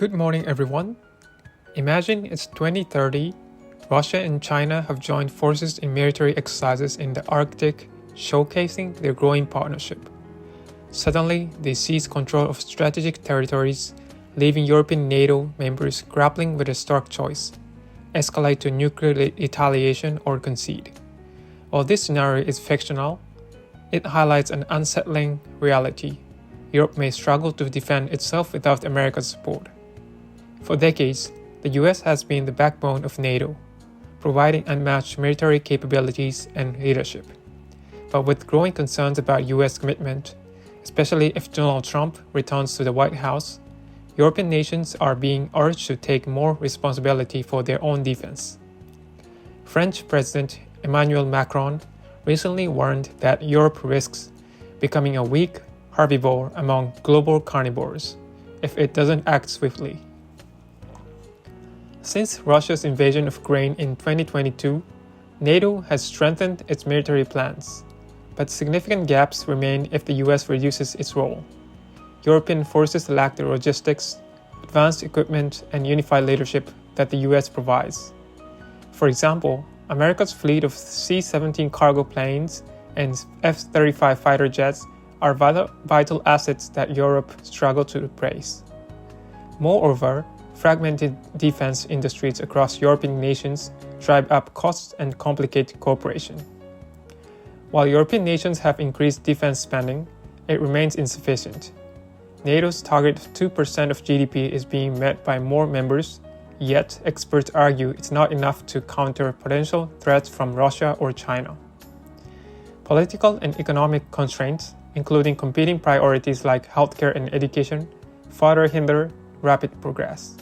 Good morning, everyone. Imagine it's 2030, Russia and China have joined forces in military exercises in the Arctic, showcasing their growing partnership. Suddenly, they seize control of strategic territories, leaving European NATO members grappling with a stark choice: escalate to nuclear retaliation or concede. While this scenario is fictional, it highlights an unsettling reality. Europe may struggle to defend itself without America's support. For decades, the US has been the backbone of NATO, providing unmatched military capabilities and leadership. But with growing concerns about US commitment, especially if Donald Trump returns to the White House, European nations are being urged to take more responsibility for their own defense. French President Emmanuel Macron recently warned that Europe risks becoming a weak herbivore among global carnivores if it doesn't act swiftly. Since Russia's invasion of Ukraine in 2022, NATO has strengthened its military plans, but significant gaps remain if the US reduces its role. European forces lack the logistics, advanced equipment, and unified leadership that the US provides. For example, America's fleet of C-17 cargo planes and F-35 fighter jets are vital assets that Europe struggles to replace. Moreover, fragmented defense industries across European nations drive up costs and complicate cooperation. While European nations have increased defense spending, it remains insufficient. NATO's target of 2% of GDP is being met by more members, yet experts argue it's not enough to counter potential threats from Russia or China. Political and economic constraints, including competing priorities like healthcare and education, further hinder rapid progress.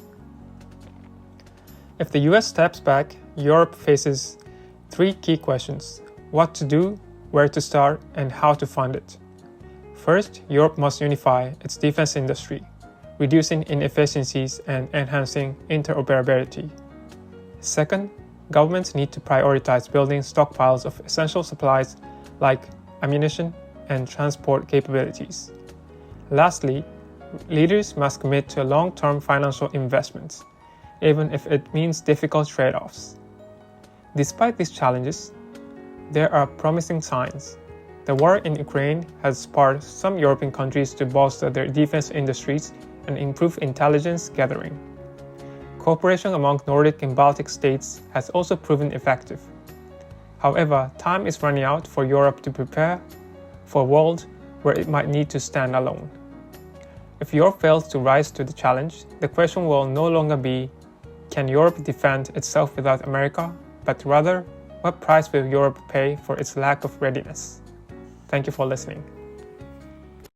If the US steps back, Europe faces three key questions: what to do, where to start, and how to fund it. First, Europe must unify its defense industry, reducing inefficiencies and enhancing interoperability. Second, governments need to prioritize building stockpiles of essential supplies like ammunition and transport capabilities. Lastly, leaders must commit to long-term financial investments, even if it means difficult trade-offs. Despite these challenges, there are promising signs. The war in Ukraine has spurred some European countries to bolster their defense industries and improve intelligence gathering. Cooperation among Nordic and Baltic states has also proven effective. However, time is running out for Europe to prepare for a world where it might need to stand alone. If Europe fails to rise to the challenge, the question will no longer be, can Europe defend itself without America, but rather, what price will Europe pay for its lack of readiness? Thank you for listening.